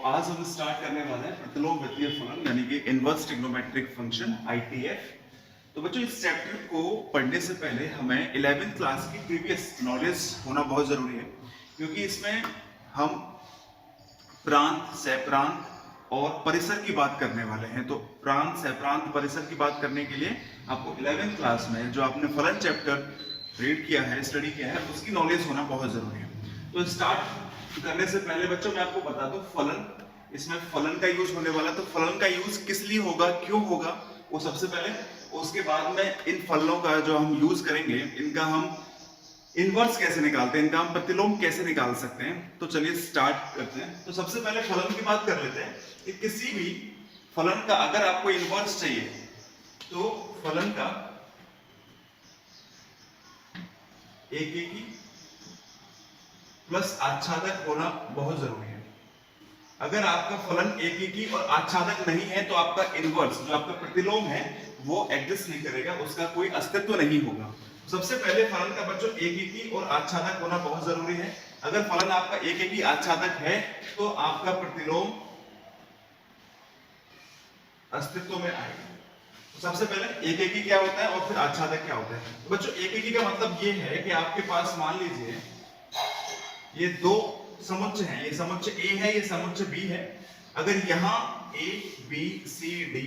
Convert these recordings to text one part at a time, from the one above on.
आज हम स्टार्ट करने वाले हैं प्रतिलोम वित्तीय फलन यानी कि इनवर्स ट्रिग्नोमेट्रिक फंक्शन ITF। तो बच्चों इस चैप्टर को पढ़ने से पहले हमें 11th क्लास की प्रीवियस नॉलेज होना बहुत जरूरी है, क्योंकि इसमें हम प्रांत, सहप्रांत और परिसर की बात करने वाले हैं। तो प्रांत, सहप्रांत, परिसर की बात करने के लिए आपको 11th क्लास में जो आपने फलन चैप्टर रीड किया है, स्टडी किया है, उसकी नॉलेज होना बहुत जरूरी है। तो स्टार्ट करने से पहले बच्चों मैं आपको बता दूं फलन, इसमें फलन का यूज होने वाला। तो फलन का यूज किस लिए होगा, क्यों होगा, वो सबसे पहले, उसके बाद में इन फलनों का जो हम यूज करेंगे, इनका हम इनवर्स कैसे निकालते हैं, इनका हम प्रतिलोम कैसे निकाल सकते हैं। तो चलिए स्टार्ट करते हैं। तो सबसे पहले फलन की बात कर लेते हैं कि किसी भी फलन का अगर आपको इनवर्स चाहिए तो फलन का एकेकी प्लस आच्छादक होना बहुत जरूरी है। अगर आपका फलन एकेकी और आच्छादक नहीं है तो आपका इनवर्स जो आपका प्रतिलोम है वो एग्जिस्ट नहीं करेगा, उसका कोई अस्तित्व नहीं होगा। सबसे पहले फलन का बच्चों एकेकी और आच्छादक होना बहुत जरूरी है। अगर फलन आपका एकेकी आच्छादक है तो आपका प्रतिलोम अस्तित्व में आएगा। तो सबसे पहले एकेकी क्या होता है और फिर आच्छादक क्या होता है। तो बच्चों एकेकी का मतलब ये है कि आपके पास मान लीजिए ये दो समुच्चय हैं, ये समुच्चय A है, ये समुच्चय B है। अगर यहाँ A B C D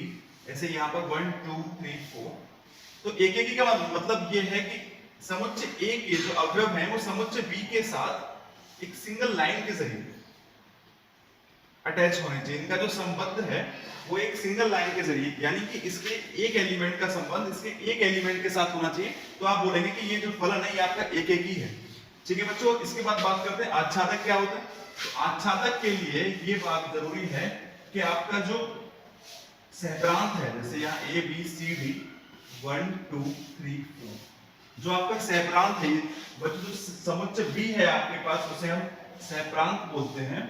ऐसे यहाँ पर 1 2 3 4, तो एकेकी का मतलब ये है कि समुच्चय A के जो अवयव हैं वो समुच्चय B के साथ एक सिंगल लाइन के जरिए अटैच होने चाहिए। इनका जो संबंध है वो एक सिंगल लाइन के जरिए, यानी कि इसके एक एलिमेंट का संबंध इसके एक एलिमेंट के साथ होना चाहिए। तो आप बोलेंगे कि ये जो फलन है ये आपका एकेकी है। ठीक है बच्चों, इसके बाद बात करते हैं आच्छादक क्या होता है। तो आच्छादक के लिए ये बात जरूरी है कि आपका जो सहप्रांत है, जैसे यहाँ A B C D 1 2 3 4, जो आपका सहप्रांत है, बच्चों जो समुच्चय B है आपके पास उसे हम सहप्रांत बोलते हैं।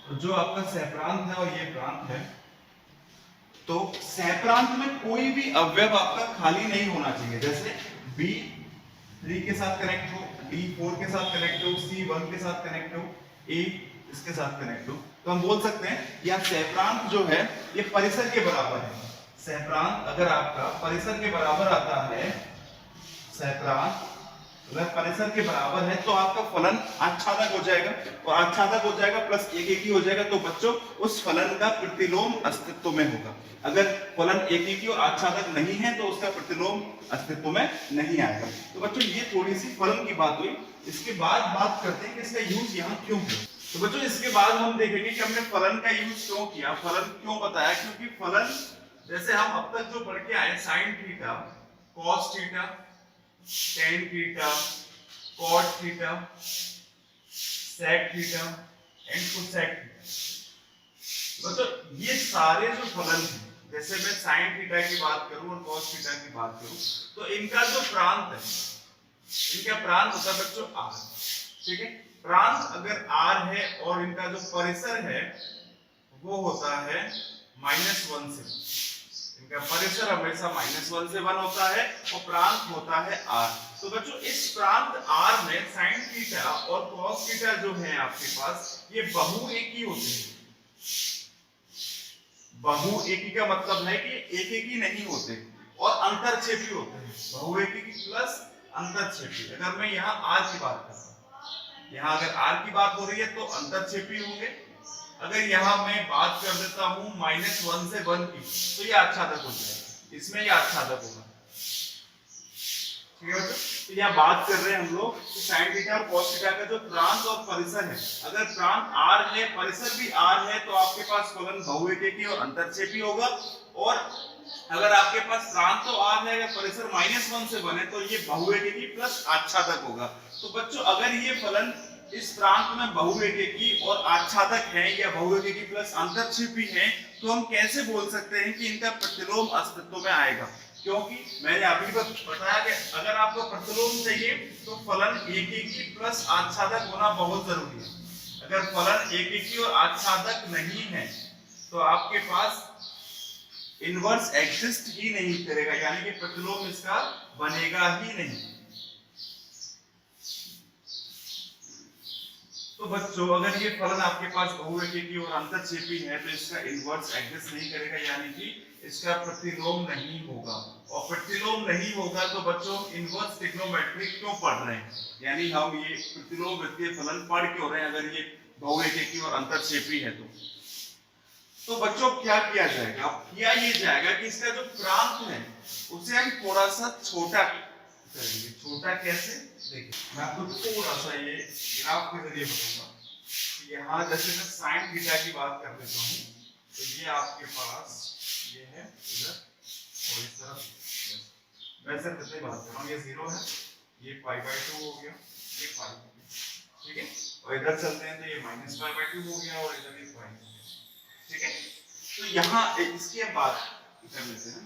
तो जो आपका सहप्रांत है और ये प्रांत है, तो सहप्रांत में कोई भी अवयव आपका खाली नहीं होना चाहिए। जैसे B 3 के साथ कनेक्ट हो, D 4 के साथ कनेक्ट हो, C 1 के साथ कनेक्ट हो, A इसके साथ कनेक्ट हो, तो हम बोल सकते हैं यह सहप्रांत जो है ये परिसर के बराबर है। सहप्रांत अगर आपका परिसर के बराबर आता है, सहप्रांत अगर परिसर के बराबर है तो आपका फलन आच्छादक हो जाएगा, और आच्छादक हो जाएगा प्लस एकेकी हो जाएगा। तो बच्चों उस फलन का प्रतिलोम अस्तित्व में होगा। अगर फलन एकेकी और आच्छादक नहीं है तो उसका प्रतिलोम अस्तित्व में नहीं आएगा। तो बच्चों ये थोड़ी सी फलन की बात हुई। इसके बाद बात करते हैं कि इसका यूज यहाँ क्यों है। तो बच्चों इसके बाद हम देखेंगे कि हमने फलन का यूज क्यों किया, फलन क्यों बताया। क्योंकि फलन जैसे हम अब तक जो पढ़ के आए, sine theta, cos theta, tan theta, cot theta, sec theta and cosec theta, मतलब ये सारे जो फलन हैं, जैसे मैं साइन थीटा की बात करूं और कॉस थीटा की बात करूं, तो इनका जो प्रांत है, इनका प्रांत होता है बच्चों r। ठीक है, प्रांत अगर r है और इनका जो परिसर है वो होता है -1 से। इनका परिसर हमेशा -1 से 1 होता है और प्रांत होता है r। तो बच्चों इस प्रांत r में साइन थीटा और कॉस थीटा जो है आपके पास, ये बहुएकी होते हैं। बहुएकी का मतलब है कि एकेकी नहीं होते और अंतरछेपी होते हैं। बहुएकी प्लस अंतरछेपी। अगर मैं यहाँ r की बात करता हूँ, यहाँ अगर r की बात हो रही है तो अंतरछेपी होंगे। अगर यहाँ मैं बात कर देता हूँ -1 से 1 की, तो ये आच्छादक हो जाएगा, इसमें ये आच्छादक होगा। ठीक है बच्चों, तो यहाँ बात कर रहे हैं हम लोग कि साइन थीटा और कॉस थीटा का जो प्रांत और परिसर है, अगर प्रांत r है, परिसर भी r है, तो आपके पास फलन बहुएकी और अंतरछेपी होगा। और अगर आपके पास प्रांत तो r है, अगर परिसर -1 से 1 है, तो ये बहुएकी प्लस आच्छादक होगा। तो बच्चों अगर ये फलन इस प्रांत में बहुएकी और आच्छादक है या बहुएकी प्लस अंतरछेपी है, तो हम कैसे बोल सकते हैं कि इनका प्रतिलोम अस्तित्व में आएगा। क्योंकि मैंने अभी बस बताया कि अगर आपको प्रतिलोम चाहिए तो फलन एकेकी प्लस आच्छादक होना बहुत जरूरी है। अगर फलन एकेकी और आच्छादक नहीं है तो आपके पास इनवर्स एग्जिस्ट ही नहीं करेगा, यानी कि प्रतिलोम इसका बनेगा ही नहीं। तो बच्चों अगर ये फलन आपके पास बहुरेखी और अंतरछेपी है तो इसका इनवर्स एग्जिस्ट नहीं करेगा, यानी कि इसका प्रतिलोम नहीं होगा। और प्रतिलोम नहीं होगा तो बच्चों इनवर्स ट्रिग्नोमेट्री क्यों पढ़ रहे हैं, यानी हम ये प्रतिलोम वृत्तीय फलन पढ़ क्यों रहे हैं अगर ये बहुरेखी और अंतरछेपी है तो बच्चों क्या किया जाएगा, किया ये जाएगा कि इसका जो प्रांत है उसे हम थोड़ा सा छोटा करेंगे। छोटा कैसे, देखिए मैं आपको थोड़ा सा ये ग्राफ के जरिए बताऊंगा। यहाँ जैसे मैं साइन थीटा की बात कर देता हूँ तो ये आपके पास ये है इधर और इस तरफ वैसे कितने बात कर रहा हूँ, ये 0 है, ये π/2 हो गया, ये पाई, ठीक है, और इधर चलते हैं तो ये -π/2 हो गया और इधर ये पाई, ठीक है। तो यहाँ इसकी हम बात कर लेते हैं।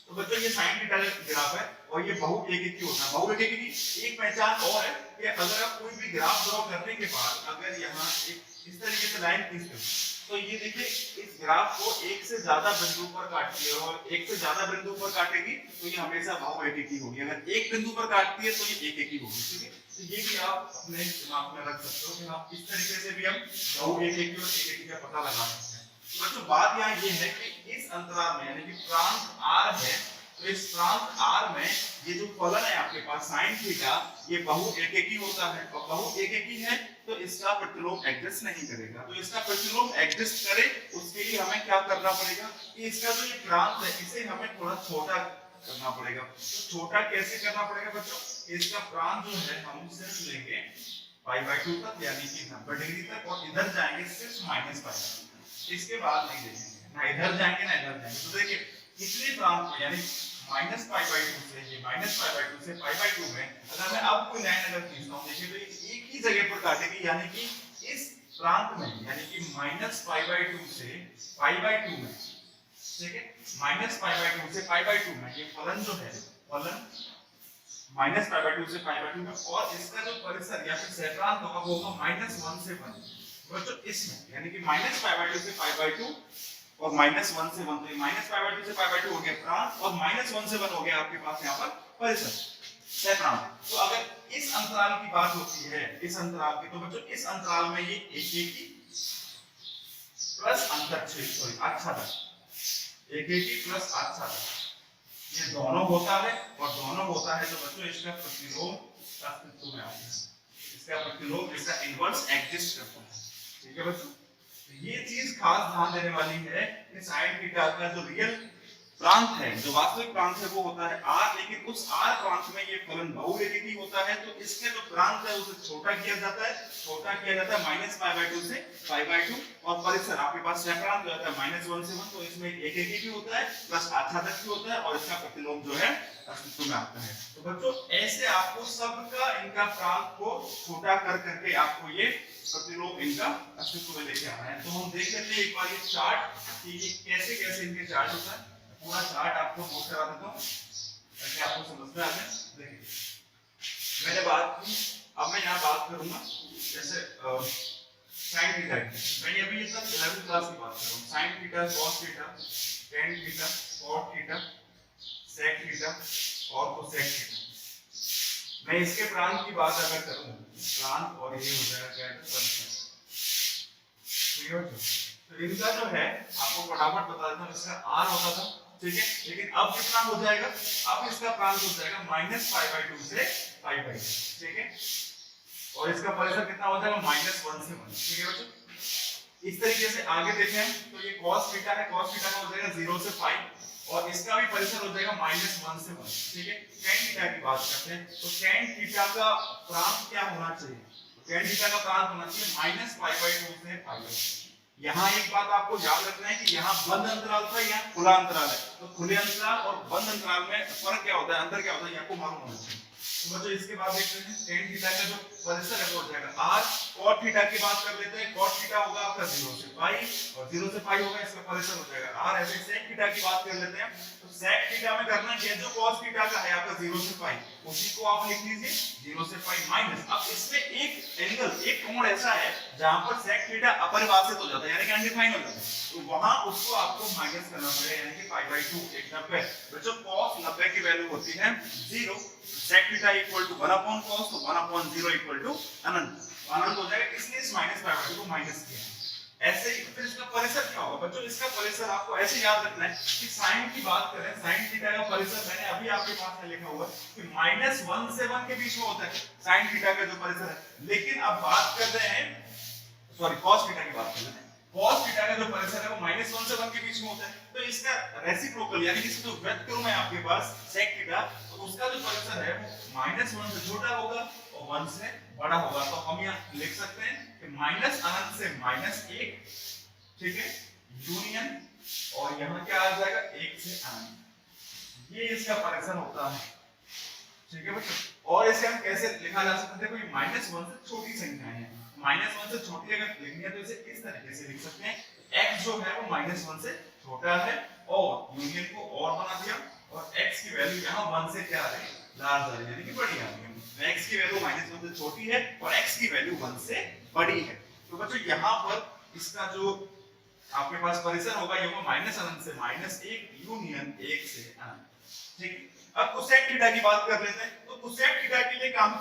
तो बच्चों ये साइन थीटा का ग्राफ है और ये बहुरेखी होता है। बहुरेखी की एक पहचान और है कि अगर आप कोई भी ग्राफ ड्रॉ करने के बाद अगर यहाँ एक इस तरीके से लाइन खींचते हो तो ये देखिए इस ग्राफ को एक से ज्यादा बिंदु पर काटती है और एक से ज्यादा बिंदु पर काटेगी तो ये हमेशा बहुरेखी होगी। अगर एक बिंदु पर काटती है तो ये एकेकी होगी, ठीक है। तो ये भी आप अपने दिमाग में रख सकते हो कि आप इस तरीके से भी हम बहुरेखी और एकेकी का पता लगा सकते हैं। तो बात यहाँ ये है कि इस अंतराल में यानी कि प्रांत r है तो इस प्रांत r में ये जो फलन है आपके पास sin थीटा ये बहुएकेकी होता है और बहुएकेकी है तो इसका प्रतिलोम एग्जिस्ट नहीं करेगा। तो इसका प्रतिलोम एग्जिस्ट करे उसके लिए हमें क्या करना पड़ेगा कि इसका जो ये प्रांत है इसे हमें थोड़ा छोटा करना पड़ेगा। तो छोटा कैसे करना पड़ेगा बच्चों, इसका प्रांत जो है हम सिर्फ लेंगे π/2 तक यानी कि 90 डिग्री तक और इधर जाएंगे सिर्फ -π/2, इसके बाद नहीं देखेंगे ना इधर जाएंगे ना इधर जाएंगे। तो देखिए कितने प्रांत में यानी -π/2 से ये -π/2 से π/2 में अगर मैं अब कोई लाइन अगर खींचता हूं देखिए तो एक ही जगह पर काटेगी, यानी कि इस प्रांत में यानी कि -π/2 से π/2 में, ठीक है, -π/2 से π/2 में ये फलन जो है फलन -π/2 से π/2 में और इसका जो परिसर या फिर सहप्रांत होगा वो होगा -1 से 1 बच्चों इसमें, यानी कि -π/2 से π/2 और -1 से 1 तो -π/2 से π/2 हो गया प्रांत और -1 से 1 हो गया आपके पास यहाँ पर परिसर सहप्रांत। तो अगर इस अंतराल की बात होती है इस अंतराल की तो बच्चों इस अंतराल में ये एकेकी प्लस अंतरछेद सॉरी आच्छादन एकेकी प्लस आच्छादन ये दोनों होता है और दोनों होता है तो बच्चों इसका प्रतिलोम अस्तित्व में आता है, इसका प्रतिलोम इसका इनवर्स एग्जिस्ट करता है, ठीक है बच्चों। तो ये चीज खास ध्यान देने वाली है कि साइन थीटा का जो रियल प्रांत है जो वास्तविक प्रांत है वो होता है r, लेकिन उस r प्रांत में ये फलन बहुरेखी होता है तो इसके जो प्रांत है उसे छोटा किया जाता है -π/2 से π/2 और परिसर आपके पास सहप्रांत जो होता है -1 से 1 तो इसमें एकेकी भी होता है प्लस आच्छादक भी होता है और इसका प्रतिलोम जो है अस्तित्व में आता है। तो बच्चों ऐसे आपको सबका इनका प्रांत को छोटा कर करके आपको ये प्रतिलोम इनका अस्तित्व में लेके आना है। तो हम देख लेते हैं एक बार ये चार्ट कि ये कैसे कैसे इनके चार्ट होता है, पूरा चार्ट आपको नोट करा देता हूं ताकि आपको समझ में आ जाए। देखिए मैंने बात की, अब मैं यहाँ बात करूंगा जैसे साइन थीटा की, मैं अभी ये सब 11वीं क्लास की बात कर रहा हूँ। Sine theta cos theta tan theta cot theta sec theta और cosec थीटा। मैं इसके प्रांत की बात अगर करूं प्रांत और ये हो जाएगा क्या है परिसर, ठीक है। तो इनका जो है आपको फटाफट बता देता हूं इसका r होता था, ठीक है, लेकिन अब कितना हो जाएगा, अब इसका प्रांत हो जाएगा -π/2 से π/2, ठीक है, और इसका परिसर कितना हो जाएगा -1 से 1, ठीक है बच्चों। इस तरीके से आगे देखें तो ये cos थीटा है, cos थीटा का हो जाएगा 0 से π और इसका भी परिसर हो जाएगा -1 से 1, ठीक है। tan थीटा की बात करते हैं तो tan थीटा का प्रांत क्या होना चाहिए, tan थीटा का प्रांत होना चाहिए -π/2 से π/2। यहाँ एक बात आपको याद रखना है कि यहाँ बंद अंतराल था, यहाँ खुला अंतराल है, तो खुले अंतराल और बंद अंतराल में फर्क क्या होता है, अंतर क्या होता है, आपको मालूम होना चाहिए। तो बच्चों इसके बाद देखते हैं tan थीटा का जो परिसर है वो हो जाएगा r, cot थीटा की बात कर लेते हैं, cot थीटा होगा आपका 0 से π और 0 से π होगा इसका परिसर हो जाएगा r। ऐसे sec थीटा की बात कर लेते हैं तो sec थीटा में करना है जो cos थीटा का है आपका 0 से π उसी को आप लिख लीजिए 0 से π माइनस। अब इसमें एक एंगल एक कोण ऐसा है जहां पर sec थीटा अपरिभाषित हो जाता है यानी कि अनडिफाइन हो जाता है, तो वहां उसको आपको माइनस करना पड़ेगा यानी कि π/2 एक 90। बच्चों cos 90 की वैल्यू होती है 0, sec theta equal to 1/cos तो 1/0 इक्वल टू अनंत अनंत हो जाएगा, इसलिए इस माइनस पाई बाय 2 को माइनस किया। ऐसे ही फिर इसका परिसर क्या होगा बच्चों, इसका परिसर आपको ऐसे याद रखना है कि साइन की बात करें, साइन थीटा का परिसर मैंने अभी आपके पास में लिखा हुआ है कि -1 से 1 के बीच में होता है साइन थीटा का जो परिसर है। लेकिन अब बात कर रहे हैं, सॉरी cos थीटा की बात कर रहे हैं, cos थीटा का जो परिसर है वो -1 से 1 के बीच में होता है। तो इसका रेसिप्रोकल यानी कि इसका जो व्यतिक्रम है आपके पास sec थीटा, तो उसका जो परिसर है वो -1 से छोटा होगा और 1 से बड़ा होगा। तो हम यहाँ लिख सकते हैं कि माइनस अनंत से -1, ठीक है, यूनियन, और यहाँ क्या आ जाएगा 1 से अनंत, ये इसका परिसर होता है, ठीक है बच्चों। और इसे हम कैसे लिखा जा सकता है, देखो ये -1 से छोटी संख्याएं हैं, -1 से छोटी अगर लिखनी है तो इसे इस तरीके से लिख सकते हैं, x जो है वो -1 से छोटा है और यूनियन को और बना दिया, और x की वैल्यू यहाँ 1 से क्या आ रही है, लार्ज आ रही है, यानी कि बड़ी आ रही है। x की वैल्यू -1 से छोटी है और x की वैल्यू 1 से बड़ी है। तो बच्चों यहाँ पर इसका जो आपके पास परिसर होगा ये होगा -अनंत से -1 यूनियन 1 से अनंत, ठीक है। अब कोसेक थीटा की बात कर लेते हैं, तो कोसेक थीटा के लिए काम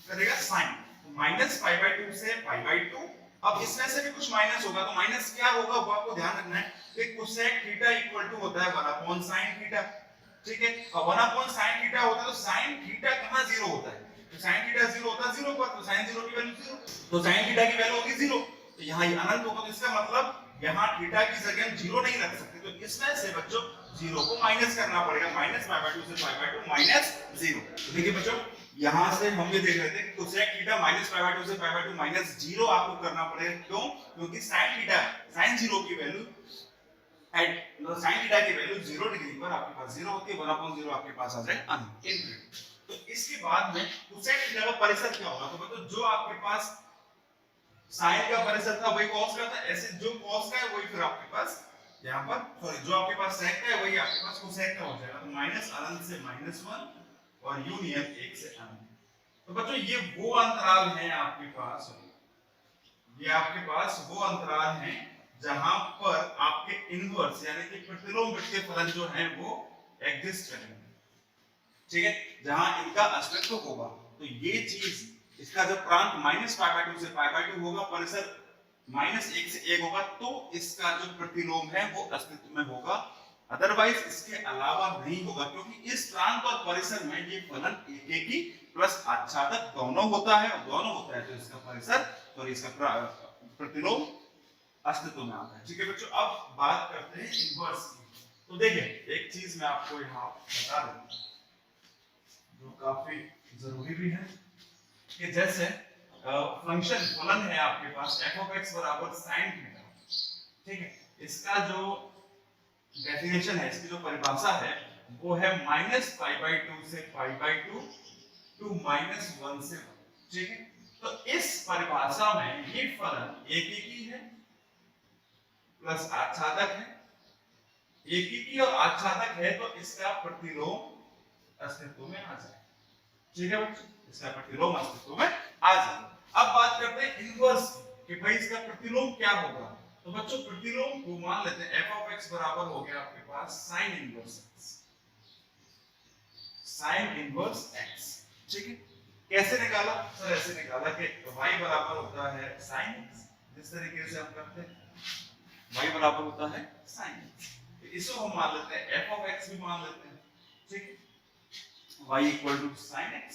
करेगा साइन, -π/2 से π/2। अब इसमें से भी कुछ माइनस होगा, तो माइनस क्या होगा वो आपको ध्यान रखना है कि कोसेक थीटा इक्वल टू होता है 1/sin थीटा, ठीक है। और 1/sin थीटा होता है तो sin थीटा कहां 0 होता है, तो sin थीटा 0 होता है 0 पर, तो sin 0 की वैल्यू 0, तो sin थीटा की वैल्यू होगी 0, तो यहाँ ये अनंत होगा, तो इसका मतलब यहाँ थीटा की जगह हम 0 नहीं रख सकते, तो इसमें से बच्चों 0 को माइनस करना पड़ेगा, -π/2 से π/2 -0। तो देखिए बच्चों यहाँ से हम ये देख रहे थे कि कोसेक थीटा -π/2 से π/2 -0 आपको करना पड़ेगा, क्यों, क्योंकि sin थीटा sin 0 की वैल्यू मतलब sin थीटा की वैल्यू 0 डिग्री पर आपके पास 0 होती है, 1/0 आपके पास आ जाएगा अनंत, इनफिनिटी। तो इसके बाद में कोसेक थीटा का परिसर क्या होगा, तो मतलब जो आपके पास साइन का परिसर था वही cos का था, ऐसे जो cos का है वही फिर आपके पास यहाँ पर, सॉरी जो आपके पास sec का है वही आपके पास cosec का हो जाएगा, तो -अनंत से -1 और यूनियन 1 से अनंत। तो बच्चों ये वो अंतराल है आपके पास, ये आपके पास वो अंतराल है जहां पर आपके इनवर्स यानी कि प्रतिलोम के फलन जो हैं वो एग्जिस्ट करेंगे, ठीक है, जहां इनका अस्तित्व होगा। तो ये चीज इसका जब प्रांत -π/2 से π/2 होगा, परिसर -1 से 1 होगा, तो इसका जो प्रतिलोम है वो अस्तित्व में होगा, अदरवाइज इसके अलावा नहीं होगा, क्योंकि इस प्रांत और परिसर में ये फलन एकेकी प्लस आच्छादक दोनों होता है, और दोनों होता है तो इसका परिसर और इसका प्रतिलोम अस्तित्व में आता है, ठीक है बच्चों। अब बात करते हैं इनवर्स की। तो देखिए एक चीज मैं आपको यहाँ बता दूं जो काफी जरूरी भी है कि जैसे फंक्शन फलन है आपके पास f(x) बराबर sin थीटा, ठीक है, इसका जो डेफिनेशन है, इसकी जो परिभाषा है वो है -π/2 से π/2 टू -1 से 1, ठीक है। तो इस परिभाषा में ये फलन एकेकी है प्लस आच्छादक है, एकेकी और आच्छादक है तो इसका प्रतिलोम अस्तित्व में आ जाए, ठीक है बच्चों, इसका प्रतिलोम अस्तित्व में आ जाए। अब बात करते हैं इनवर्स कि भाई इसका प्रतिलोम क्या होगा। तो बच्चों प्रतिलोम को मान लेते हैं f(x) बराबर हो गया आपके पास sin inverse x, sin inverse x, ठीक है। कैसे निकाला सर, ऐसे निकाला कि y बराबर होता है sin x, जिस तरीके से हम करते हैं y बराबर होता है sin x, तो इसको हम मान लेते हैं f(x) भी मान लेते हैं, ठीक है, y equal to sin x,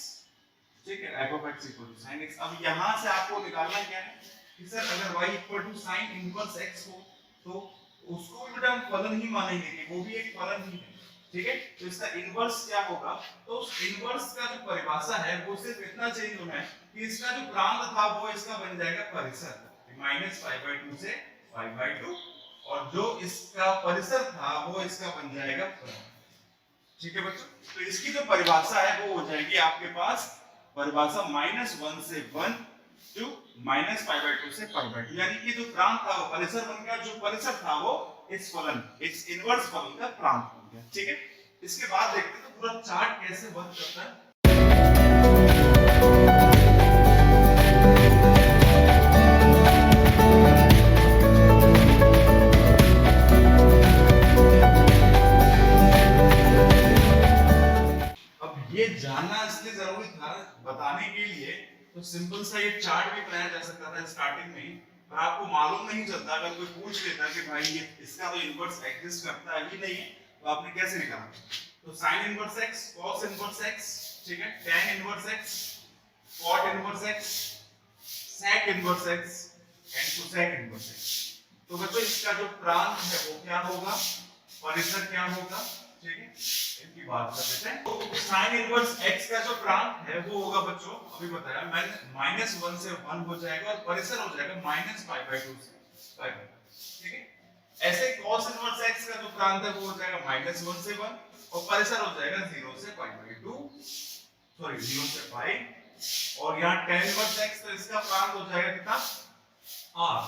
ठीक है, f(x) equal to sin x। अब यहां से आपको निकालना क्या है कि सर अगर y equal to sin inverse x हो तो उसको भी बेटा हम फलन ही मानेंगे कि वो भी एक फलन ही है, ठीक है। तो इसका इनवर्स क्या होगा, तो उस इनवर्स का जो परिभाषा है वो सिर्फ इतना चेंज होना है कि इसका जो प्रांत था वो इसका बन जाएगा परिसर, -π/2 से π/2, और जो इसका परिसर था वो इसका बन जाएगा फलन, ठीक है बच्चों। तो इसकी जो परिभाषा है वो हो जाएगी आपके पास परिभाषा -1 से 1 टू -π/2 से π/2, यानी कि जो प्रांत था वो परिसर बन गया, जो परिसर था वो इस फलन, इस इनवर्स फलन का प्रांत बन गया, ठीक है। इसके बाद देखते हैं तो पूरा चार्ट कैसे वर्क करता है। अब ये जानना इसलिए जरूरी था बताने के लिए तो सिंपल सा ये चार्ट भी बनाया जा सकता था स्टार्टिंग में, पर आपको मालूम नहीं चलता, अगर कोई पूछ लेता कि भाई ये इसका तो इनवर्स एग्जिस्ट करता है ही नहीं है, तो आपने कैसे निकाला? तो sin inverse x, cos inverse x, ठीक है, tan inverse x, cot inverse x, sec inverse x and cosec inverse x। तो बच्चों इसका जो प्रांत है वो क्या होगा, परिसर क्या होगा, ठीक है, इनकी बात कर लेते हैं। तो sin इनवर्स x का जो प्रांत है वो होगा बच्चों, अभी बताया मैंने, -1 से 1 हो जाएगा और परिसर हो जाएगा -π/2 से π, ठीक है। ऐसे cos इनवर्स x का जो प्रांत है वो हो जाएगा -1 से 1 और परिसर हो जाएगा 0 से π/2, सॉरी 0 से π। और यहाँ tan इनवर्स x, तो इसका प्रांत हो जाएगा कितना, r,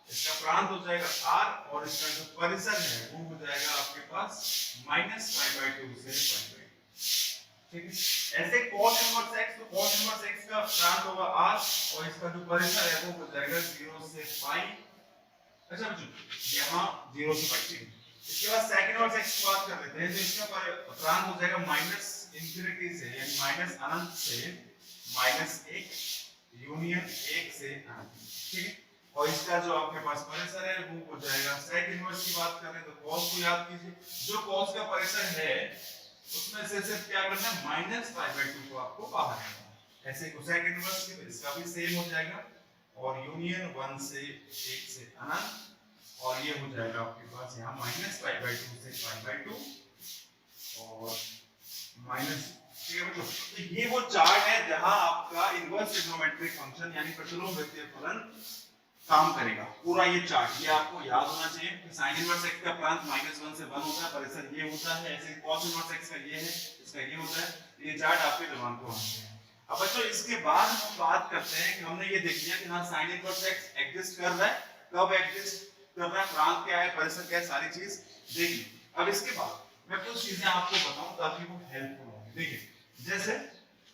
इसका प्रांत हो जाएगा r और इसका जो परिसर है वो हो जाएगा आपके पास -π/2 से π/2, ठीक है। ऐसे cos इनवर्स x, तो cos इनवर्स x का प्रांत होगा r और इसका जो परिसर है वो हो जाएगा 0 से π। अच्छा बच्चों यहाँ 0 से π, ठीक है। इसके बाद sec इनवर्स x की बात कर लेते हैं, तो इसका प्रांत हो जाएगा -∞ से यानी माइनस अनंत से -1 यूनियन 1 से अनंत, ठीक है। और इसका जो आपके पास परिसर है वो हो जाएगा, sec इनवर्स की बात करें तो cos को याद कीजिए, जो cos का परिसर है उसमें से सिर्फ क्या करना है, -π/2 को आपको बाहर निकालना। ऐसे cosec इनवर्स की, इसका भी सेम हो जाएगा और यूनियन 1 से 1 से अनंत, और ये हो जाएगा आपके पास यहाँ -π/2 से π/2 और माइनस, ठीक है बच्चों। तो ये वो चार्ट है जहां आपका इनवर्स ट्रिग्नोमेट्रिक फंक्शन यानी प्रतिलोम वित्तीय फलन काम करेगा। पूरा ये चार्ट ये आपको याद होना चाहिए कि sin इनवर्स x का प्रांत -1 से 1 होता है, परिसर ये होता है, ऐसे cos इनवर्स x का ये है, इसका ये होता है। ये चार्ट आपके दिमाग को होना चाहिए। अब बच्चों इसके बाद हम बात करते हैं कि हमने ये देख लिया कि हाँ sin इनवर्स x एग्जिस्ट कर रहा है, कब एग्जिस्ट कर रहा है, प्रांत क्या है, परिसर क्या है, सारी चीज देखिए। अब इसके बाद मैं कुछ चीजें आपको बताऊं ताकि वो हेल्पफुल हो। देखिए जैसे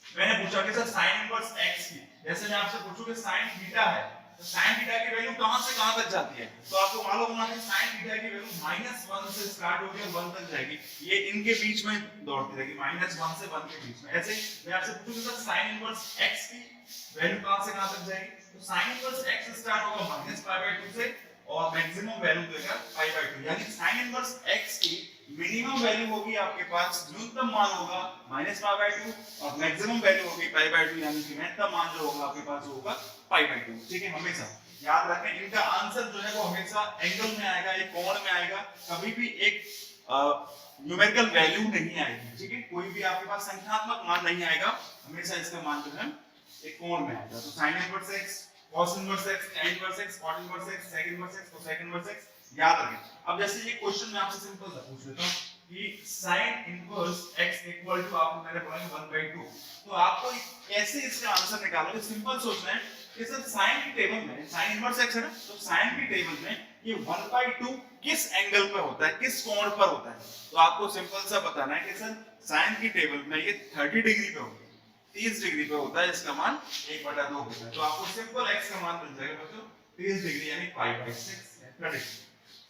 मैंने पूछा कि सर sin इनवर्स x की, जैसे मैं आपसे पूछूं कि sin थीटा है, तो sin थीटा की वैल्यू कहां से कहां तक जाती है, तो आपको मालूम होना कि sin थीटा की वैल्यू -1 से स्टार्ट होकर 1 तक जाएगी, ये इनके बीच में दौड़ती रहेगी, -1 से 1 के बीच में। ऐसे मैं आपसे पूछूं सर sin इनवर्स x की वैल्यू कहां से कहां तक जाएगी, तो sin इनवर्स x स्टार्ट होगा -π/2 से और मैक्सिमम वैल्यू देगा π/2, यानी sin इनवर्स x की मिनिमम वैल्यू होगी आपके पास, न्यूनतम मान होगा -π/2 और मैक्सिमम वैल्यू होगी π/2, यानी कि महत्तम मान जो होगा आपके पास होगा π/2, ठीक है। हमेशा याद रखें इनका आंसर जो है वो हमेशा एंगल में आएगा, एक कोण में आएगा, कभी भी एक न्यूमेरिकल वैल्यू नहीं आएगी, ठीक है। कोई भी आपके पास संख्यात्मक मान नहीं आएगा, हमेशा इसका मान जो है एक कोण में आएगा। तो sin inverse x, cos inverse x, tan inverse x, cot inverse x, sec inverse x, cosec inverse x याद रखें। अब जैसे ये क्वेश्चन मैं आपसे सिंपल सा पूछ लेता हूं कि sin inverse x equal to, आपको मैंने बोला 1/2, तो आपको कैसे इसका आंसर निकालोगे, सिंपल सोचना है कि सर sin की टेबल में sin इनवर्स x है ना, तो sin की टेबल में ये 1/2 किस एंगल पर होता है, किस कोण पर होता है, तो आपको सिंपल सा बताना है कि सर sin की टेबल में ये 30 डिग्री पे होता है, 30 डिग्री पे होता है, इसका मान 1/2 होता है। तो आपको सिंपल x का मान मिल जाएगा बच्चों 30 डिग्री यानी π/6।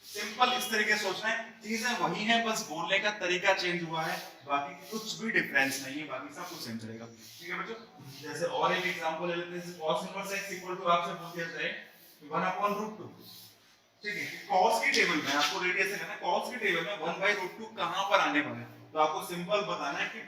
सिंपल इस तरीके से सोचना है, चीजें वही हैं, बस बोलने का तरीका चेंज हुआ है, बाकी कुछ भी डिफरेंस नहीं है, बाकी सब कुछ सेम चलेगा, ठीक है बच्चों। जैसे और एक एग्जांपल ले लेते हैं, cos inverse x equal to आपसे पूछ दिया जाए 1/√2, ठीक है। cos की टेबल में आपको रेडियस से करना है, cos की टेबल में 1/√2 कहां पर आने वाला है, तो आपको सिंपल बताना है कि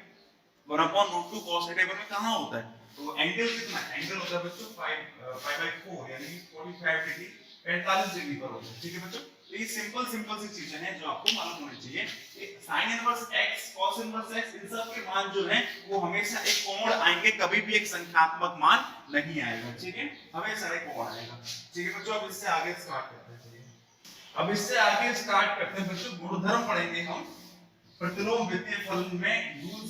1/√2 cos की टेबल में कहां होता है, तो एंगल कितना, एंगल होता है बच्चों π/4 यानी 45 डिग्री 45 डिग्री पर होता है, ठीक है बच्चों। तो ये सिंपल सी चीजें हैं जो आपको मालूम होनी चाहिए कि sin inverse x, cos inverse x, इन सब के मान जो हैं वो हमेशा एक कोण आएंगे, कभी भी एक संख्यात्मक मान नहीं आएगा, ठीक है, हमेशा एक कोण आएगा, ठीक है बच्चों। अब इससे आगे स्टार्ट करते हैं, अब इससे आगे स्टार्ट करते हैं बच्चों, गुणधर्म पढ़ेंगे हम प्रतिलोम वित्तीय फलन में। यूज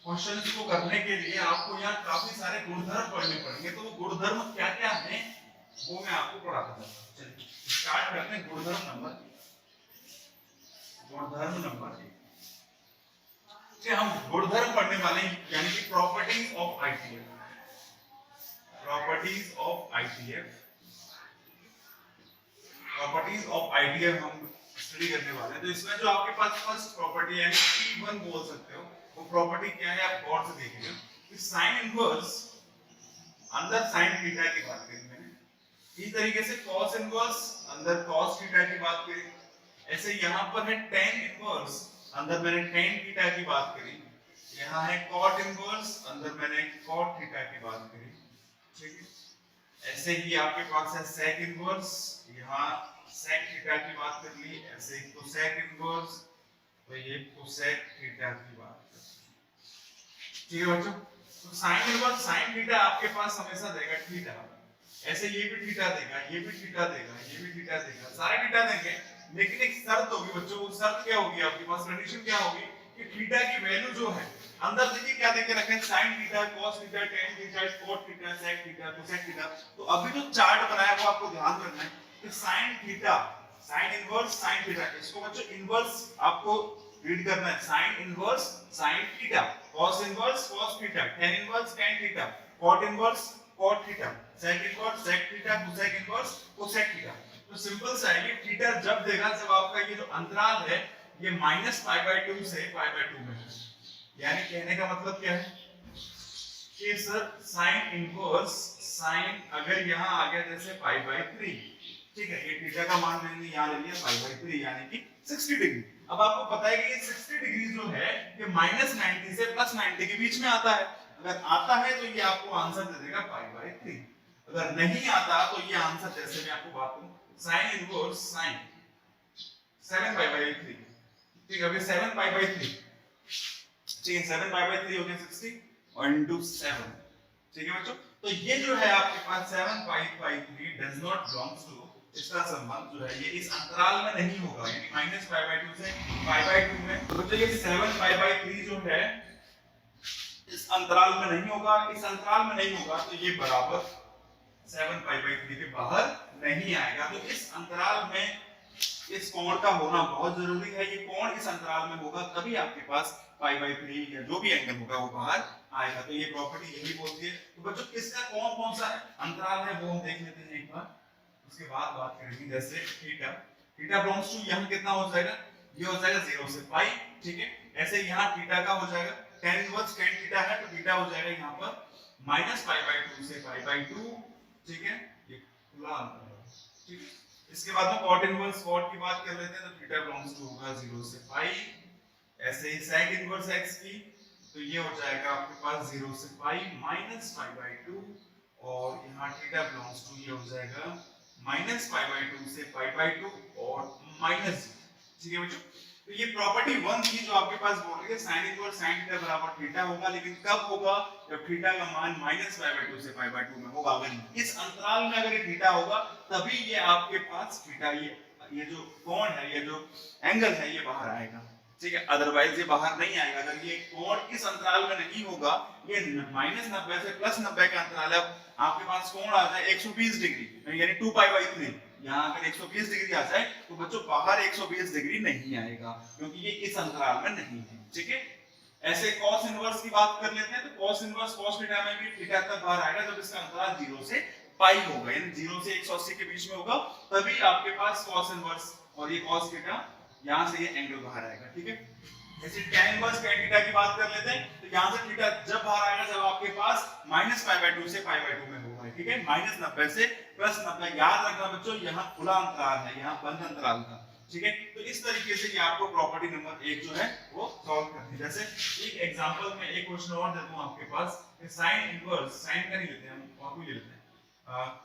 क्वेश्चंस को करने के लिए आपको यहाँ काफी सारे गुणधर्म पढ़ने पड़ेंगे, तो वो गुणधर्म क्या क्या हैं वो मैं आपको पढ़ाता हूँ। चलिए स्टार्ट करते हैं गुणधर्म नंबर 1। हम गुणधर्म पढ़ने वाले हैं, यानी कि properties of ITF, properties of ITF, properties of ITF हम स्टडी करने वाले हैं। तो इसमें जो आपके पास फर्स्ट प्रॉपर्टी है P1 बोल सकते हो, वो प्रॉपर्टी क्या है आप गौर से देखिए कि sin इनवर्स अंदर साइन थीटा की बात करी मैंने, इस तरीके से cos इनवर्स अंदर cos थीटा की बात करी, ऐसे यहाँ पर है tan इनवर्स, अंदर मैंने tan थीटा की बात करी, यहाँ है cot इनवर्स, अंदर मैंने cot थीटा की बात करी, ठीक है। ऐसे ही आपके पास है sec इनवर्स, यहाँ sec थीटा की बात कर ली, ऐसे ही cosec इनवर्स, तो ये cosec थीटा की बात कर ली, ठीक है बच्चों। तो sin इनवर्स sin थीटा आपके पास हमेशा देगा थीटा, ऐसे ये भी थीटा देगा, ये भी थीटा देगा, ये भी थीटा देगा, सारे थीटा देंगे, लेकिन एक शर्त होगी बच्चों, वो शर्त क्या होगी आपके पास, कंडीशन क्या होगी कि थीटा की वैल्यू जो है अंदर देखिए क्या देके रखे हैं, sin theta, cos theta, tan theta, cot theta, sec theta, cosec theta. तो अभी जो चार्ट बनाया वो आपको ध्यान रखना है कि sin theta, sin inverse sin theta, इसको बच्चों इनवर्स आपको रीड करना है, sin inverse sin theta, cos inverse cos theta, tan inverse tan theta, cot inverse cot theta, sec inverse sec theta, cosec inverse cosec theta. तो simple सा है, ये theta जब देगा जब आपका ये जो अंतराल है ये -π/2 से π/2 में है। यानी कहने का मतलब क्या है कि सर sin इनवर्स sin अगर यहाँ आ गया जैसे π/3, ठीक है, ये थीटा का मान मैंने यहाँ ले लिया π/3 यानी कि 60 डिग्री। अब आपको पता है कि ये 60 डिग्री जो है ये -90 से +90 के बीच में आता है, अगर आता है तो ये आपको आंसर दे देगा π/3, अगर नहीं आता तो ये आंसर जैसे मैं आपको बात करूं sin इनवर्स sin 7π/3, ठीक है, अभी 7π/3, ठीक है, 7π/3 हो गया 60 और इनटू 7, ठीक है बच्चों। तो ये जो है आपके पास 7π/3 डज नॉट बिलोंग्स टू, इसका संबंध जो है ये इस अंतराल में नहीं होगा, यानी -π/2 से π/2 में। तो बच्चों ये 7π/3 जो है इस अंतराल में नहीं होगा, इस अंतराल में नहीं होगा तो ये बराबर 7π/3 के बाहर नहीं आएगा। तो इस अंतराल में इस कोण का होना बहुत जरूरी है, ये कोण इस अंतराल में होगा तभी आपके पास π/3 या जो भी एंगल होगा वो बाहर आएगा। तो ये प्रॉपर्टी यही बोलती है। तो बच्चों किसका कोण कौन सा अंतराल है वो हम देख लेते हैं एक बार, उसके बाद बात करेंगे। जैसे थीटा, थीटा बिलोंग्स टू यहाँ कितना हो जाएगा, ये हो जाएगा 0 से पाई, ठीक है। ऐसे यहाँ थीटा का हो जाएगा tan इनवर्स tan थीटा है तो थीटा हो जाएगा यहाँ पर -π/2 से π/2, ठीक है, ये खुला अंतर है, ठीक है। इसके बाद में cot इनवर्स cot की बात कर लेते हैं, तो थीटा बिलोंग्स टू होगा 0 से पाई। ऐसे ही sec इनवर्स x की, तो ये हो जाएगा आपके पास 0 से पाई -π/2, और यहाँ थीटा बिलोंग्स टू ये हो जाएगा -π/2 से π/2 और माइनस, ठीक है बच्चों। तो ये प्रॉपर्टी 1 थी जो आपके पास बोल रही है sin इनवर्स sin थीटा बराबर थीटा होगा, लेकिन कब होगा जब थीटा का मान -π/2 से π/2 में होगा। अगर इस अंतराल में अगर ये थीटा होगा तभी ये आपके पास थीटा, ये जो कोण है, ये जो एंगल है ये बाहर आएगा, ठीक है, अदरवाइज ये बाहर नहीं आएगा। अगर ये कोण इस अंतराल में नहीं होगा, ये -90 से +90 का अंतराल है, आपके पास कोण आ जाए 120 डिग्री यानी 2π/3, यहाँ अगर 120 डिग्री आ जाए तो बच्चों बाहर 120 डिग्री नहीं आएगा क्योंकि ये इस अंतराल में नहीं है, ठीक है। ऐसे cos इनवर्स की बात कर लेते हैं, तो cos इनवर्स cos थीटा में भी थीटा तक बाहर आएगा जब इसका अंतराल 0 से पाई होगा, यानी 0 से 180 के बीच में होगा, तभी आपके पास cos इनवर्स और ये cos थीटा यहाँ से ये एंगल बाहर आएगा, ठीक है। जैसे tan इनवर्स tan थीटा की बात कर लेते हैं, तो यहाँ से थीटा जब बाहर आएगा जब आपके पास -π/2 से π/2 में होगा, ठीक है, -90 से +90। याद रखना बच्चों यहाँ खुला अंतराल है, यहाँ बंद अंतराल था, ठीक है। तो इस तरीके से ये आपको प्रॉपर्टी नंबर 1 जो है वो सॉल्व करनी है। जैसे एक एग्जांपल में एक क्वेश्चन और देता हूं आपके पास, sin इनवर्स, sin का नहीं लेते हम, cot भी ले लेते हैं,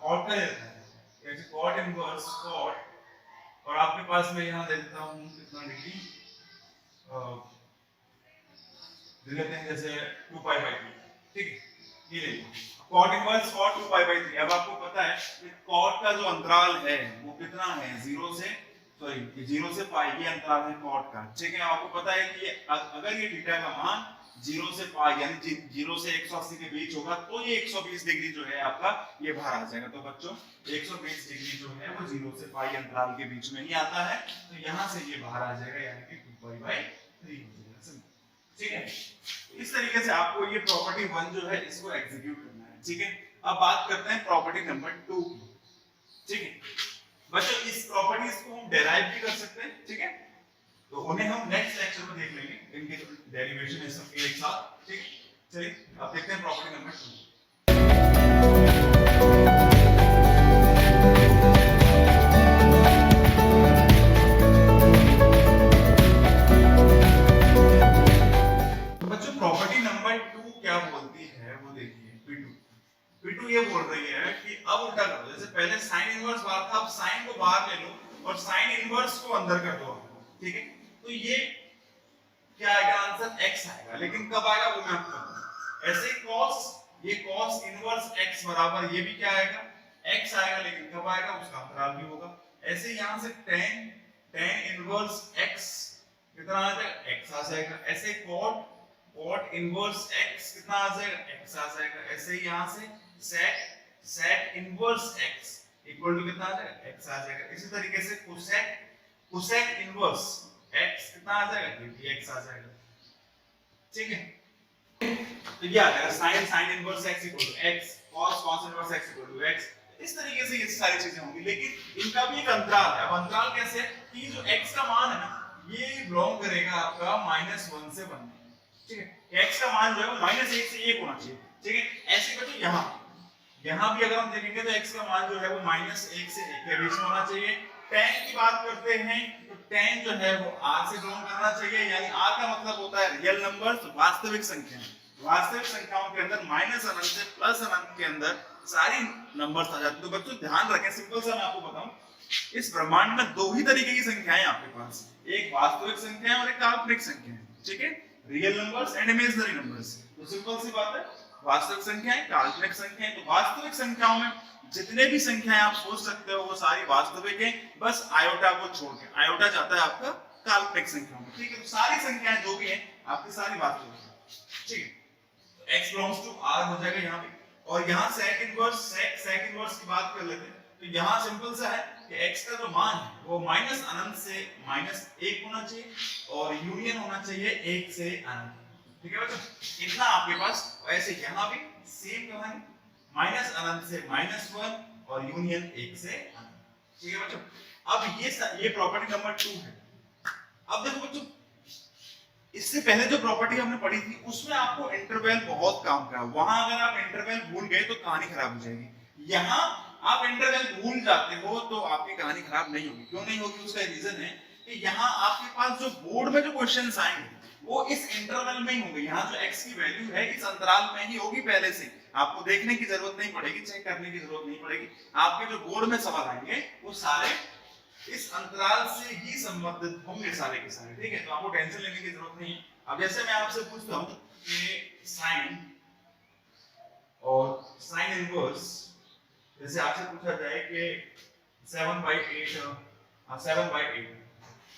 cot का ले लेते हैं, जैसे cot इनवर्स cot, और आपके पास मैं यहाँ दे देता हूं कितना डिग्री ले लेते हैं, जैसे 2π/3, ठीक है, ये ले लीजिए cot इनवर्स cot 2π/3। अब आपको पता है कि cot का जो अंतराल है वो कितना है, 0 से पाई, ये अंतराल है cot का, ठीक है। आपको पता है कि अगर ये थीटा का मान 0 से पाई यानी 0 से 180 के बीच होगा तो ये 120 डिग्री जो है आपका ये बाहर आ जाएगा। तो बच्चों 120 डिग्री जो है वो 0 से पाई अंतराल के बीच में ही आता है, तो यहाँ से ये बाहर आ जाएगा यानी कि 2π/3 हो जाएगा, ठीक है। इस तरीके से आपको ये प्रॉपर्टी 1 जो है इसको एग्जीक्यूट करना है, ठीक है। अब बात करते हैं प्रॉपर्टी नंबर 2 की, ठीक है। बच्चों इस प्रॉपर्टीज को हम डेराइव भी कर सकते हैं, ठीक है, तो उन्हें हम नेक्स्ट लेक्चर में देख लेंगे, इनके डेरिवेशन है सब एक साथ, ठीक। चलिए अब देखते हैं प्रॉपर्टी नंबर 2। बोलती है वो देखिए P2 ये बोल रही है कि अब उल्टा कर दो, जैसे पहले साइन इनवर्स बाहर था, अब साइन को बाहर ले लो और साइन इनवर्स को अंदर कर दो, ठीक है। तो ये क्या आएगा आंसर x आएगा, लेकिन कब आएगा वो मैं आपको बताऊं। ऐसे cos, ये cos इनवर्स x बराबर ये भी क्या आएगा x आएगा, लेकिन कब आएगा उसका अंतराल भी होगा। ऐसे यहां से tan इनवर्स x कितना आ जाएगा x आ जाएगा। ऐसे cot इनवर्स x कितना आ जाएगा x आ जाएगा। ऐसे यहां से sec inverse x equal to कितना आ जाएगा x आ जाएगा। इसी तरीके से cosec इनवर्स x कितना आ जाएगा ये भी x आ जाएगा, ठीक है। तो ये आ जाएगा sin inverse x equal to x, cos inverse x equal to x। इस तरीके से ये सारी चीजें होंगी, लेकिन इनका भी एक अंतराल है। अब अंतराल कैसे है कि जो x का मान है ना ये बिलोंग करेगा आपका -1 से 1, ठीक है। x का मान जो है वो -1 से 1 होना चाहिए, ठीक है। ऐसे करके यहाँ भी अगर हम देखेंगे तो x का मान जो है वो -1 से 1 के बीच में होना चाहिए। tan की बात करते हैं तो tan जो है वो r से बिलोंग करना चाहिए, यानी r का मतलब होता है रियल नंबर्स, वास्तविक संख्या। वास्तविक संख्याओं के अंदर -अनंत से +अनंत के अंदर सारी नंबर्स आ जाते हैं। तो बच्चों ध्यान रखें, सिंपल सा मैं आपको बताऊं, इस ब्रह्मांड में दो ही तरीके की संख्याएं आपके पास, एक वास्तविक संख्या है और एक काल्पनिक संख्या है, ठीक है। Real numbers and imaginary numbers. तो सिंपल सी बात है, वास्तविक संख्याएं, काल्पनिक संख्याएं। तो वास्तविक संख्याओं में जितने भी संख्याएं आप सोच सकते हो वो सारी वास्तविक है, बस आयोटा को छोड़ के। आयोटा जाता है आपका काल्पनिक संख्याओं में, ठीक है। तो सारी संख्याएं जो भी हैं आपकी सारी वास्तविक है, ठीक है। तो x belongs to r हो जाएगा यहाँ पे। और यहाँ sec इनवर्स की बात कर लेते हैं। तो यहाँ सिंपल सा है कि x का जो मान है वो -अनंत से -1 होना चाहिए और यूनियन होना चाहिए 1 से अनंत, ठीक है बच्चों। इतना आपके पास। ऐसे यहाँ भी सेम कहानी, -अनंत से -1 और यूनियन 1 से अनंत, ठीक है बच्चों। अब ये प्रॉपर्टी नंबर 2 है। अब देखो बच्चों, इससे पहले जो प्रॉपर्टी हमने पढ़ी थी उसमें आपको इंटरवल बहुत काम का। वहां अगर आप इंटरवल भूल गए तो कहानी खराब हो जाएगी। यहाँ आप इंटरवल भूल जाते हो तो आपकी कहानी खराब नहीं होगी। क्यों नहीं होगी? उसका रीजन है कि यहाँ आपके पास जो बोर्ड में जो क्वेश्चंस आएंगे वो इस इंटरवल में ही होंगे। यहाँ जो x की वैल्यू है इस अंतराल में ही होगी पहले से। आपको देखने की जरूरत नहीं पड़ेगी, चेक करने की जरूरत नहीं पड़ेगी। आपके जो बोर्ड में सवाल आएंगे वो सारे इस अंतराल से ही संबंधित होंगे सारे के सारे, ठीक है। तो आपको टेंशन लेने की जरूरत नहीं है। अब जैसे मैं आपसे पूछता हूं कि साइन और साइन इनवर्स, जैसे आपसे पूछा जाए कि 7/8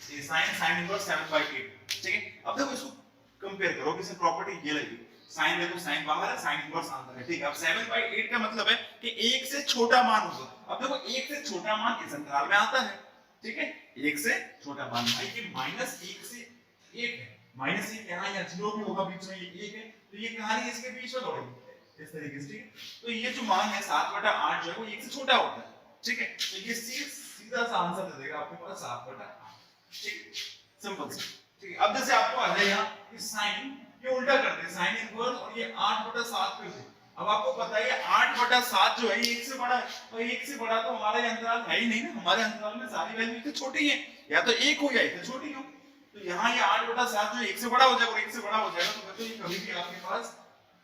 ये साइन इनवर्स 7/8, ठीक है। अब देखो इसको कंपेयर करो, किसी प्रॉपर्टी ये लगी, साइन देखो साइन बाहर है, साइन इनवर्स अंदर है, ठीक है। अब 7/8 का मतलब है कि 1 से छोटा मान होगा। अब देखो 1 से छोटा मान इस अंतराल में आता है, ठीक है। 1 से छोटा मान भाई कि -1 से 1 है, -1 यहाँ या 0 भी होगा बीच में, ये 1 है तो ये कहानी इसके बीच में दौड़ेगी इस तरीके से, ठीक है। तो ये जो मान है 7/8 जो है वो 1 से छोटा होता है, ठीक है। तो ये सीधा सा आंसर दे देगा आपके पास 7/8, ठीक है। सिंपल सा, ठीक है। अब जैसे आपको आ जाए यहाँ कि साइन ये उल्टा करते हैं, साइन इनवर्स और ये 8/7 करते हैं। अब आपको पता है 8/7 जो है ये 1 से बड़ा है, तो 1 से बड़ा तो हमारा ये अंतराल है ही नहीं ना। हमारे अंतराल में सारी वैल्यू तो छोटी है, या तो 1 हो या इससे छोटी हो। तो यहाँ ये 8/7 जो 1 से बड़ा हो जाएगा और 1 से बड़ा हो जाएगा, तो बच्चों ये कभी भी आपके पास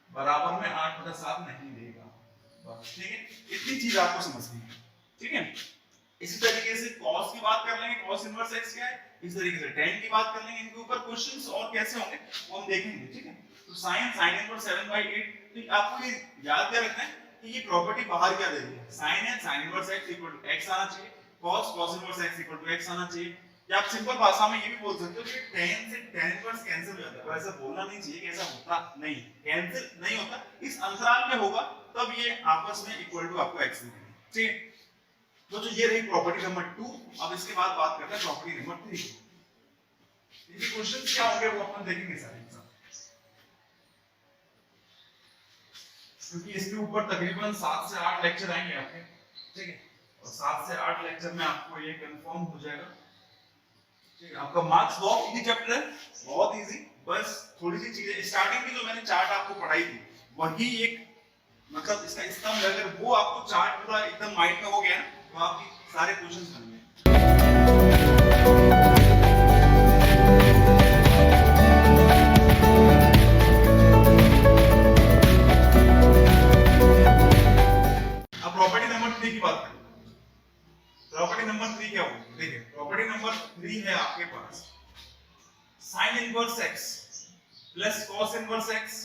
बराबर में 8/7 नहीं देगा, बस, ठीक है। इतनी चीज आपको समझनी है, ठीक है। इसी तरीके से cos की बात कर लेंगे, cos इनवर्स x क्या है। इस तरीके से tan की बात कर लेंगे। इनके ऊपर क्वेश्चंस और कैसे होंगे वो हम देखेंगे, ठीक है। तो sin इनवर्स 7/8, तो आपको ये याद क्या रखना है कि ये प्रॉपर्टी बाहर क्या दे रही है, sin है, sin inverse x equal to x आना चाहिए, cos inverse x equal to x आना चाहिए। या आप सिंपल भाषा में ये भी बोल सकते हो कि tan से tan इनवर्स कैंसिल हो जाता है। पर ऐसा बोलना नहीं चाहिए कि ऐसा होता नहीं, कैंसिल नहीं होता। इस अंतराल में होगा तब ये आपस में इक्वल टू आपको x देंगे, ठीक है। तो ये रही प्रॉपर्टी नंबर 2। अब इसके बाद बात करते हैं प्रॉपर्टी नंबर 3। ये क्वेश्चंस क्या होंगे वो अपन देखेंगे सारे, क्योंकि इसके ऊपर तकरीबन 7 से 8 लेक्चर आएंगे आपके, ठीक है। और 7 से 8 लेक्चर में आपको ये कंफर्म हो जाएगा, ठीक है। आपका मार्क्स बहुत इजी चैप्टर है, बहुत इजी। बस थोड़ी सी चीजें स्टार्टिंग की जो मैंने चार्ट आपको पढ़ाई थी वही एक मतलब इसका स्तंभ, अगर वो आपको चार्ट पूरा एकदम माइंड में हो गया ना तो आपकी सारे क्वेश्चंस बन गए। यही है आपके पास sin inverse x plus cos inverse x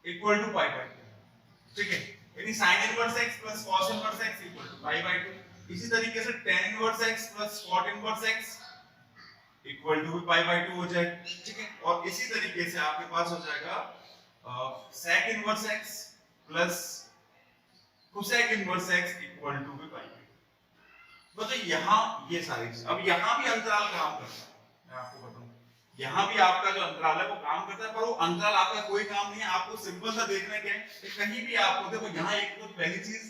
equal to pi by 2, ठीक है, यानी sin inverse x plus cos inverse x equal to pi by 2। इसी तरीके से tan inverse x plus cot inverse x equal to pi by 2 हो जाएगा, ठीक है। और इसी तरीके से आपके पास हो जाएगा sec inverse x plus cosec inverse x equal to pi by 2। मतलब यहाँ ये सारी चीज, अब यहाँ भी अंतराल काम करता है, मैं आपको बताऊं, यहाँ भी आपका जो अंतराल है वो काम करता है, पर वो अंतराल आपका कोई काम नहीं है। आपको सिंपल सा देखना क्या है, कहीं भी आपको देखो यहाँ एक तो पहली चीज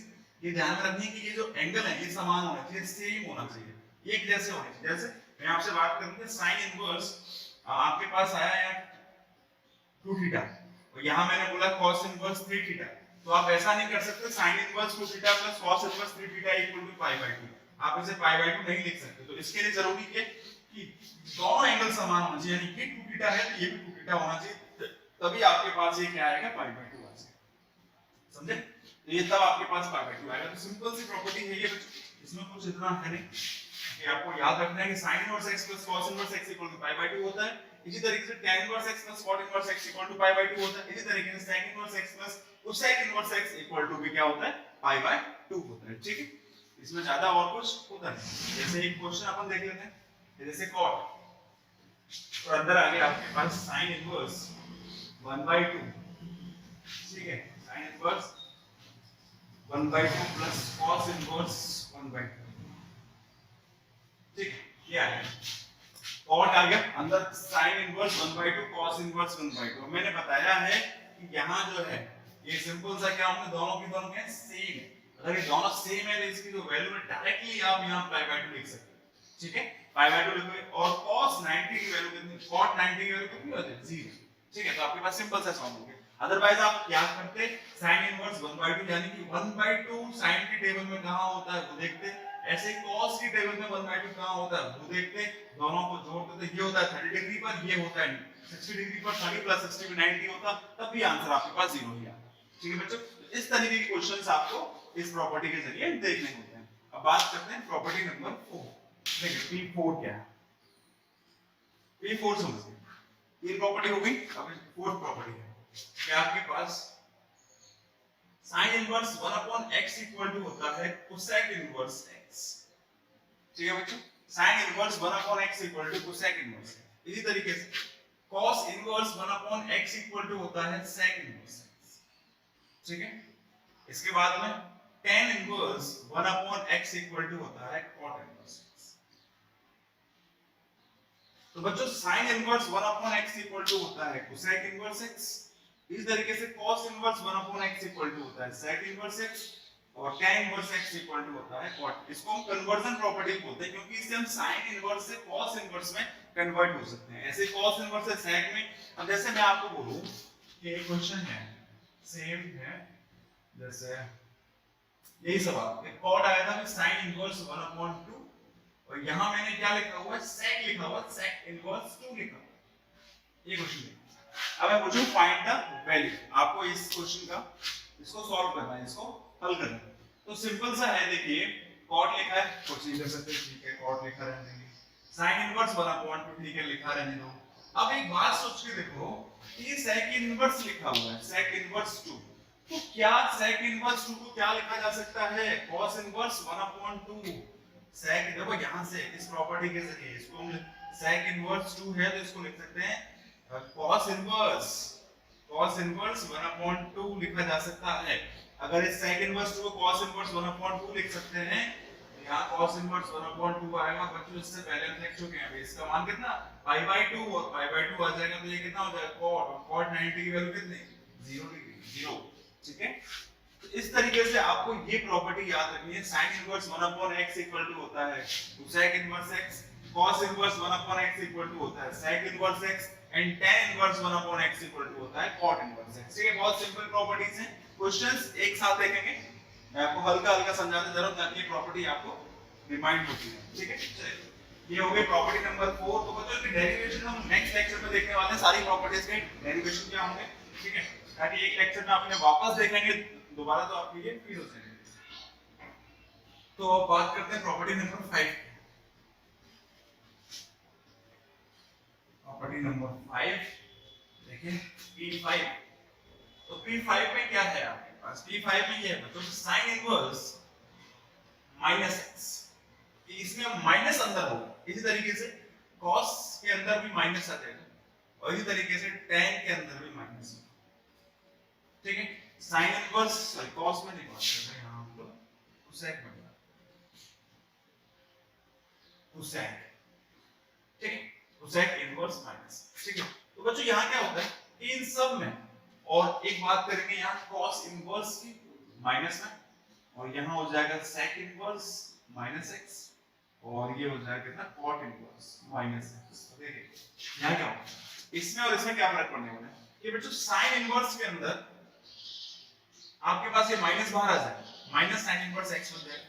ये ध्यान रखनी है कि ये जो एंगल है ये समान होना चाहिए, सेम होना चाहिए, एक जैसे होने चाहिए। जैसे मैं आपसे बात करूंगा साइन इनवर्स आपके पास आया है 2 थीटा और यहाँ मैंने बोला cos इनवर्स 3 थीटा, तो आप ऐसा नहीं कर सकते sin inverse 2 theta plus cos inverse 3 theta equal to pi by 2, आप इसे पाई बाय 2 नहीं लिख सकते। तो इसके लिए जरूरी है कि दोनों एंगल समान होना चाहिए, यानी कि 2 थीटा है तो ये भी 2 थीटा होना चाहिए, तभी आपके पास ये क्या आएगा पाई बाय 2 आ जाएगा, समझे? तो ये तब आपके पास पाई बाय 2 आएगा। तो सिंपल सी प्रॉपर्टी है ये बच्चों, इसमें कुछ इतना है नहीं, ये आपको याद रखना है कि sin inverse x plus cos inverse x equal to pi by 2 होता है। इसी तरीके से tan inverse x plus cot inverse x equal to pi by 2 होता है। इसी तरीके से sec inverse x plus cosec inverse x equal to भी क्या होता है पाई बाय 2 होता है, ठीक है। इसमें ज्यादा और कुछ होता नहीं। जैसे एक क्वेश्चन अपन देख लेते हैं, जैसे cot, तो अंदर आ गया आपके पास sin इनवर्स 1/2, ठीक है, sin inverse 1/2 plus cos inverse 1/2, ठीक है, ये आ गया cot आ गया अंदर, sin इनवर्स 1/2 cos इनवर्स 1/2। मैंने बताया है कि यहाँ जो है ये सिंपल सा क्या होंगे, दोनों की दोनों क्या सेम है। अगर ये दोनों सेम है तो इसकी जो वैल्यू है डायरेक्टली आप यहाँ पाई बाय 2 लिख सकते हैं, ठीक है, पाई बाय 2 लिखोगे। और cos 90 की वैल्यू कितनी, cot 90 की वैल्यू कितनी होती है 0, ठीक है। तो आपके पास सिंपल सा सॉल्व हो गया। अदरवाइज आप क्या करते, sin इनवर्स 1/2 यानी कि 1/2 sin की टेबल में कहां होता है वो देखते, ऐसे cos की टेबल में 1/2 कहां होता है वो देखते, दोनों को जोड़ते तो ये होता है 30 डिग्री पर, ये होता है 60 डिग्री पर, 30 प्लस 60 में 90 होता, तब भी आंसर आपके पास 0 ही आता, ठीक है बच्चों। इस तरीके के क्वेश्चंस आपको इस प्रॉपर्टी के जरिए देखने होते हैं। अब बात करते हैं प्रॉपर्टी नंबर 4। देखिए P4 क्या है, P4 समझिए, तीन प्रॉपर्टी हो गई, अब फोर्थ प्रॉपर्टी है क्या आपके पास sin inverse 1/x equal to होता है cosec इनवर्स x, ठीक है बच्चों, sin inverse 1/x equal to cosec inverse. इसी तरीके से cos inverse 1/x equal to होता है sec इनवर्स x, ठीक है। इसके बाद में tan inverse 1/x equal to होता है cot इनवर्स x। तो बच्चों sin inverse 1/x equal to होता है cosec इनवर्स x, इस तरीके से cos inverse 1/x equal to होता है sec इनवर्स x, और tan inverse x equal to होता है cot। इसको हम कन्वर्जन प्रॉपर्टी बोलते हैं, क्योंकि इससे हम sin इनवर्स से cos इनवर्स में कन्वर्ट हो सकते हैं। ऐसे cos इनवर्स से sec में, अब जैसे मैं आपको बोलूं कि एक क्वेश्चन है सेम है, जैसे यही सवाल एक cot आया था, sin इनवर्स 1/2 और यहां मैंने क्या लिखा हुआ है sec लिखा हुआ है, sec इनवर्स 2 लिखा हुआ है। ये क्वेश्चन है। अब मैं पूछूं फाइंड द वैल्यू, आपको इस क्वेश्चन का इसको सॉल्व करना है, इसको हल करना है। तो सिंपल सा है, देखिए cot लिखा है, कुछ नहीं कर सकते, ठीक है, cot लिखा रहने देंगे, sin इनवर्स 1/2 ठीक है, लिखा रहने दो। अब एक बात सोच के देखो, ये sec इनवर्स लिखा हुआ है, sec इनवर्स 2, तो क्या sec इनवर्स 2 को क्या लिखा जा सकता है cos इनवर्स 1/2 sec, देखो यहां से इस प्रॉपर्टी के जरिए इसको हम sec इनवर्स 2 है तो इसको लिख सकते हैं cos इनवर्स 1/2 लिखा जा सकता है। अगर इस sec इनवर्स 2 को cos इनवर्स 1/2 लिख सकते हैं, यहाँ cos इनवर्स 1/2 आएगा। बच्चों इससे पहले हम देख चुके हैं, इसका मान कितना पाई बाय 2 और पाई बाय 2 आ जाएगा, तो ये कितना हो जाएगा cot, और cot 90 की वैल्यू कितनी 0 डिग्री, 0, ठीक है। तो इस तरीके से आपको ये प्रॉपर्टी याद रखनी है, sin inverse 1/x equal to होता है sec inverse x, cos inverse 1/x equal to होता है sec inverse x, and tan inverse 1/x equal to होता है cot इनवर्स x। ठीक है, बहुत सिंपल प्रॉपर्टीज हैं। क्वेश्चंस एक साथ देखेंगे, मैं आपको हल्का हल्का समझाने जा रहा हूं ताकि ये प्रॉपर्टी आपको रिमाइंड होती है। ठीक है, चलिए ये हो गई प्रॉपर्टी नंबर 4। तो बच्चों की डेरिवेशन हम नेक्स्ट लेक्चर में देखने वाले हैं, सारी प्रॉपर्टीज के डेरिवेशन क्या होंगे। ठीक है, ताकि एक लेक्चर में आपने वापस देखेंगे दोबारा तो आपके लिए फील हो जाएगा। तो अब बात करते हैं प्रॉपर्टी नंबर 5। प्रॉपर्टी नंबर 5 देखिए P5। तो P5 में क्या है आपके पास? P5 में ये है तो sin इनवर्स -x, इसमें माइनस अंदर होगा। इसी तरीके से cos के अंदर भी माइनस आ जाएगा और इसी तरीके से tan के अंदर भी माइनस होगा। ठीक है, sin इनवर्स सॉरी cos में नहीं बात कर रहे हैं हम लोग, cosec में cosec, ठीक है, cosec इनवर्स माइनस। ठीक है, तो बच्चों यहाँ क्या होता है इन सब में, और एक बात करेंगे यहाँ cos इनवर्स की माइनस में, और यहाँ हो जाएगा sec इनवर्स माइनस x, और ये हो जाएगा कितना cot इनवर्स माइनस x। देखिए यहाँ क्या होगा, इसमें और इसमें क्या फर्क पड़ने वाला है कि बच्चों sin इनवर्स के अंदर आपके पास ये माइनस बाहर आ जाएगा, माइनस sin इनवर्स x बन जाएगा।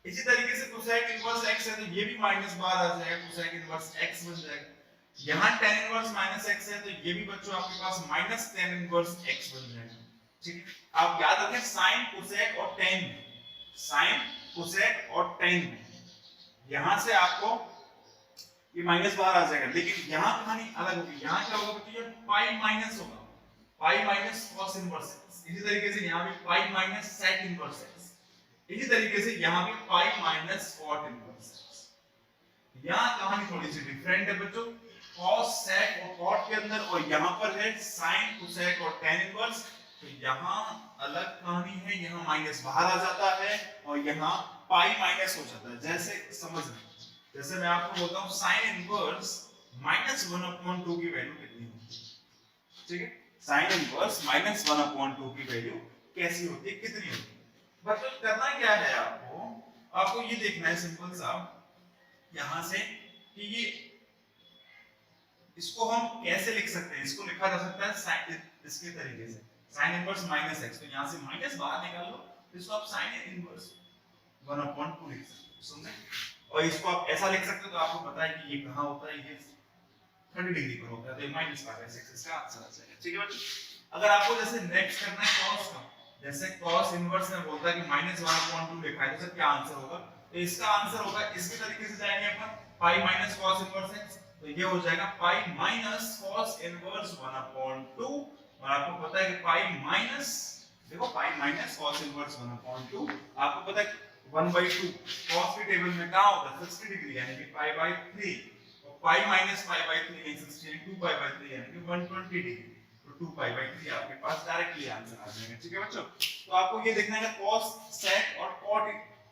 इसी तरीके से cosec इनवर्स x है तो ये भी माइनस बाहर आ जाएगा, cosec इनवर्स x बन जाएगा। यहाँ tan इनवर्स माइनस x है तो ये भी बच्चों आपके पास माइनस tan इनवर्स x बन जाएगा। ठीक है, आप याद रखें sin cosec और tan, sin cosec और tan में यहां से आपको ये माइनस बाहर आ जाएगा, लेकिन यहाँ कहानी अलग होगी। यहाँ क्या होगा बच्चों, ये पाई माइनस होगा, पाई माइनस cos इनवर्स x। इसी तरीके से यहाँ भी pi minus sec inverse x, इसी तरीके से यहाँ भी pi minus cot inverse x। यहाँ कहानी थोड़ी सी डिफरेंट है बच्चों, cos sec और cot के अंदर, और यहाँ पर है sin cosec और tan इनवर्स। तो यहाँ अलग कहानी है, यहाँ माइनस बाहर आ जाता है और यहाँ पाई माइनस हो जाता है। जैसे समझ लें, जैसे मैं आपको बोलता हूँ sin इनवर्स -1/2 की वैल्यू कितनी होती है? ठीक है, sin इनवर्स -1/2 की वैल्यू कैसी होती है, कितनी होती है? बच्चों करना क्या है आपको, आपको ये देखना है सिंपल सा यहां से कि ये इसको हम कैसे लिख सकते हैं। इसको लिखा जा सकता है sin इसके तरीके से sin इनवर्स -x, तो यहां से माइनस बाहर निकाल लो, इसको आप sin इनवर्स 1/2 लिख सकते हो, समझे? और इसको आप ऐसा लिख सकते हो तो आपको पता है कि ये कहां होता है, ये 30 डिग्री पर होता है, तो ये -5x इसका आंसर आ जाएगा। ठीक है बच्चों, अगर आपको जैसे नेक्स्ट करना है cos का, जैसे cos इनवर्स में बोलता है कि -1/2 लिखा है, तो सर क्या आंसर होगा? तो इसका आंसर होगा इसके तरीके से जाएंगे अपन, pi minus cos inverse x, तो ये हो जाएगा पाई माइनस cos इनवर्स 1/2, और आपको पता है कि पाई माइनस, देखो पाई माइनस cos इनवर्स 1/2, आपको पता है 1/2 cos के टेबल में क्या होता है 60 डिग्री, यानी कि पाई/3, और पाई माइनस पाई/3 यानी 60 यानी 2पाई/3 यानी कि 120 डिग्री, तो 2पाई/3 आपके पास डायरेक्टली आंसर आ जाएगा। ठीक है बच्चों, तो आपको ये देखना है cos sec और cot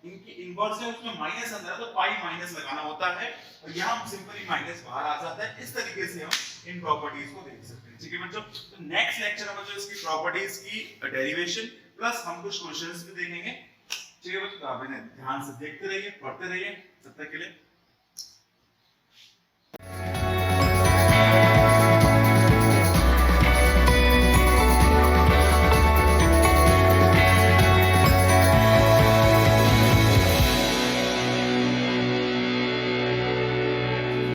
इनकी इनवर्स है, उसमें माइनस अंदर है तो पाई माइनस लगाना होता है, और यहां हम सिंपली माइनस बाहर आ जाता है। इस तरीके से हम इन प्रॉपर्टीज को देख सकते हैं। ठीक है बच्चों, तो नेक्स्ट लेक्चर में बच्चों इसकी प्रॉपर्टीज की डेरिवेशन प्लस हम कुछ क्वेश्चंस भी देखेंगे। ठीक है बच्चों, तो आप इन्हें ध्यान से देखते रहिए, पढ़ते रहिए। तब तक के लिए